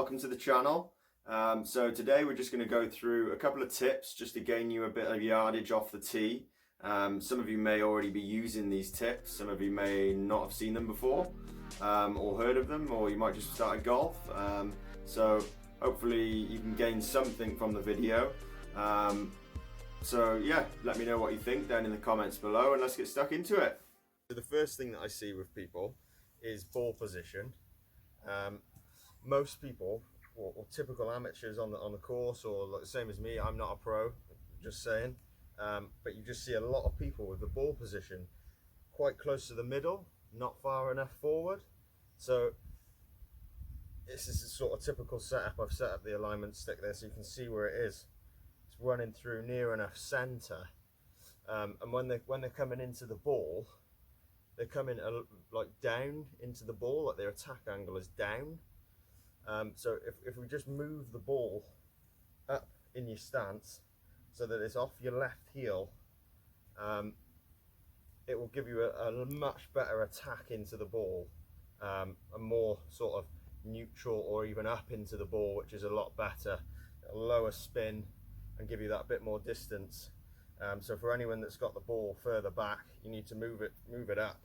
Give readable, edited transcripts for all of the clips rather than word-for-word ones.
welcome to the channel. So today we're just going to go through a couple of tips just to gain you a bit of yardage off the tee. Some of you may already be using these tips, some of you may not have seen them before or heard of them, or you might just start golf. So hopefully you can gain something from the video. So yeah, let me know what you think down in the comments below and let's get stuck into it. So the first thing that I see with people is ball position. Most people, or typical amateurs on the course, or like the same as me, I'm not a pro, just saying, but you just see a lot of people with the ball position quite close to the middle, not far enough forward. So this is a sort of typical setup. I've set up the alignment stick there so you can see where it is. It's running through near enough center, and when they're coming into the ball, they're coming like down into the ball, like their attack angle is down. So if we just move the ball up in your stance so that it's off your left heel, it will give you a much better attack into the ball, a more sort of neutral or even up into the ball, which is a lot better. A lower spin and give you that bit more distance. So for anyone that's got the ball further back, you need to move it up.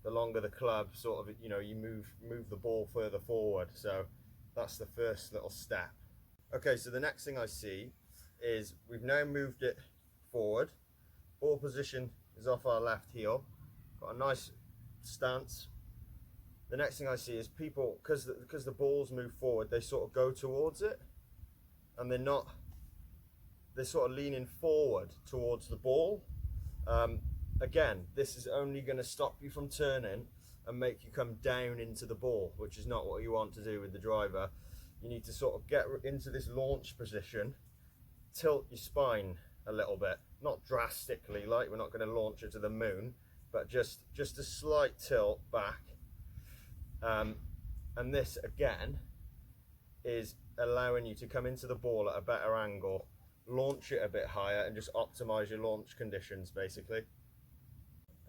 The longer the club, sort of, you know, you move the ball further forward. So that's the first little step. Okay, so the next thing I see is we've now moved it forward. Ball position is off our left heel. Got a nice stance. The next thing I see is people, because the balls move forward, they sort of go towards it, and they're sort of leaning forward towards the ball. Again, this is only going to stop you from turning and make you come down into the ball, which is not what you want to do with the driver. You need to sort of get into this launch position, tilt your spine a little bit, not drastically, like we're not going to launch it to the moon, but just a slight tilt back. And this again is allowing you to come into the ball at a better angle, launch it a bit higher, and just optimize your launch conditions basically.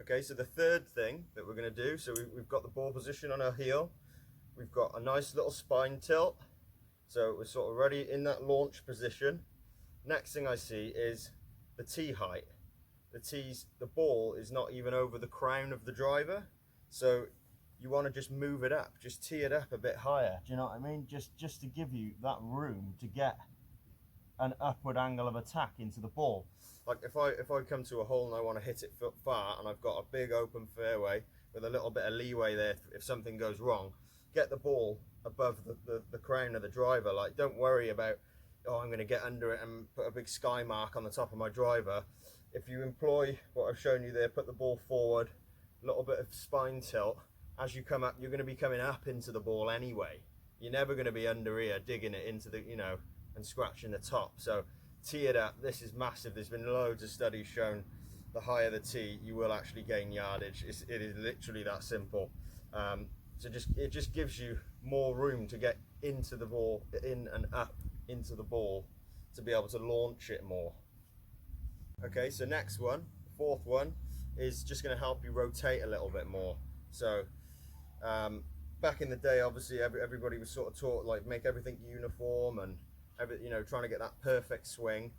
Okay, so the third thing that we're going to do, so we've got the ball position on our heel, we've got a nice little spine tilt, so we're sort of ready in that launch position. Next thing I see is the tee height. The ball is not even over the crown of the driver, so you want to just move it up, just tee it up a bit higher. Do you know what I mean? Just to give you that room to get an upward angle of attack into the ball. Like if I come to a hole and I want to hit it far, and I've got a big open fairway with a little bit of leeway there if something goes wrong, get the ball above the crown of the driver. Like, don't worry about, oh, I'm going to get under it and put a big sky mark on the top of my driver. If you employ what I've shown you there, put the ball forward, a little bit of spine tilt, as you come up, you're going to be coming up into the ball anyway. You're never going to be under here digging it into the, you know, and scratching the top. So tee it up. This is massive. There's been loads of studies shown the higher the tee, you will actually gain yardage. It is literally that simple. So it just gives you more room to get into the ball, in and up into the ball, to be able to launch it more. Okay, so next one, fourth one, is just going to help you rotate a little bit more. So back in the day, obviously everybody was sort of taught, like, make everything uniform and you know, trying to get that perfect swing.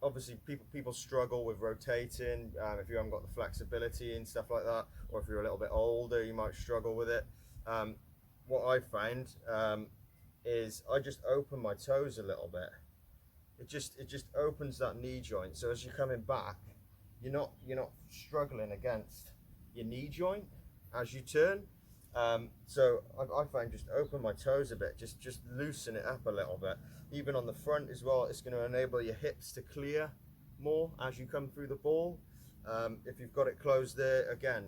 Obviously people struggle with rotating if you haven't got the flexibility and stuff like that, or if you're a little bit older, you might struggle with it. What I find is I just open my toes a little bit. It just opens that knee joint, so as you're coming back, you're not struggling against your knee joint as you turn. So I find just open my toes a bit, just loosen it up a little bit. Even on the front as well, it's going to enable your hips to clear more as you come through the ball. If you've got it closed there, again,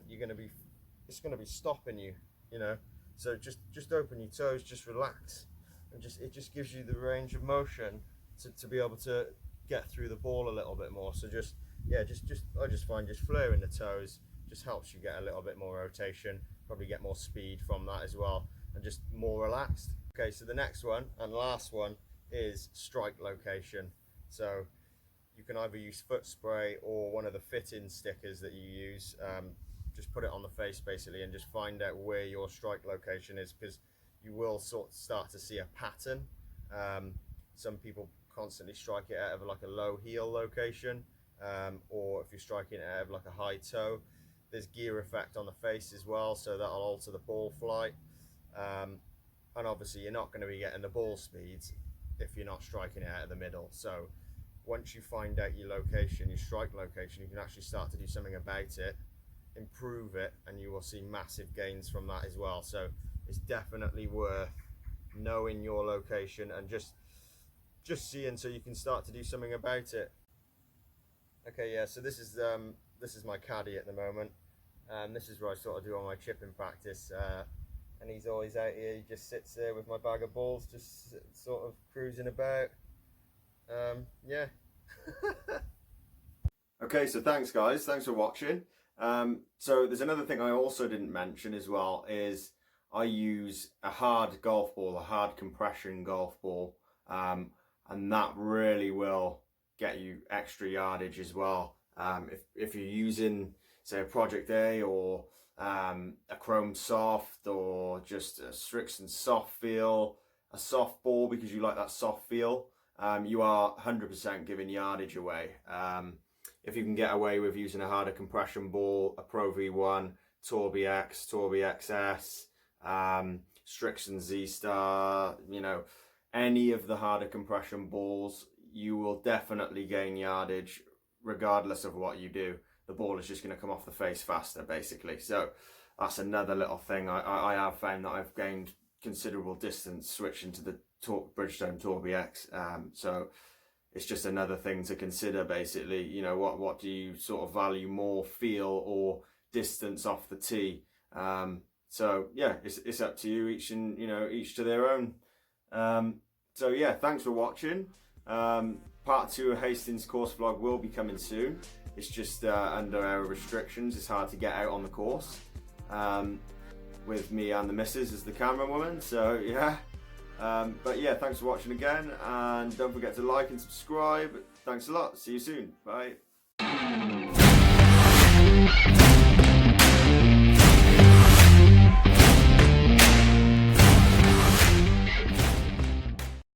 it's going to be stopping you, you know. So just open your toes, just relax, and it just gives you the range of motion to be able to get through the ball a little bit more. So I just find just flaring the toes just helps you get a little bit more rotation, probably get more speed from that as well, and just more relaxed. Okay, so the next one and last one is strike location. So you can either use foot spray or one of the fit-in stickers that you use. Just put it on the face basically and just find out where your strike location is, because you will sort of start to see a pattern. Some people constantly strike it out of like a low heel location, or if you're striking it out of like a high toe. There's gear effect on the face as well, so that'll alter the ball flight. And obviously you're not going to be getting the ball speeds if you're not striking it out of the middle. So once you find out your location, your strike location, you can actually start to do something about it, improve it, and you will see massive gains from that as well. So it's definitely worth knowing your location and just seeing, so you can start to do something about it. Okay, yeah, so this is my caddy at the moment. This is where I sort of do all my chipping practice, and he's always out here. He just sits there with my bag of balls, just sort of cruising about. Yeah. Okay, so thanks guys, thanks for watching. So there's another thing I also didn't mention as well, is I use a hard golf ball, a hard compression golf ball, and that really will get you extra yardage as well. If you're using, say, a Project A or a Chrome Soft, or just a Strixon soft feel, a soft ball because you like that soft feel, you are 100% giving yardage away. If you can get away with using a harder compression ball, a Pro V1, Torby X, Torby XS, Strixon Z-Star, you know, any of the harder compression balls, you will definitely gain yardage regardless of what you do. The ball is just going to come off the face faster, basically. So that's another little thing. I have found that I've gained considerable distance switching to the Bridgestone Torby X. So it's just another thing to consider, basically. You know, what do you sort of value more, feel or distance off the tee? So yeah, it's up to you, each to their own. So yeah, thanks for watching. Part 2 of Hastings course vlog will be coming soon. It's just under our restrictions. It's hard to get out on the course with me and the missus as the camerawoman. So yeah, but yeah, thanks for watching again, and don't forget to like and subscribe. Thanks a lot. See you soon. Bye.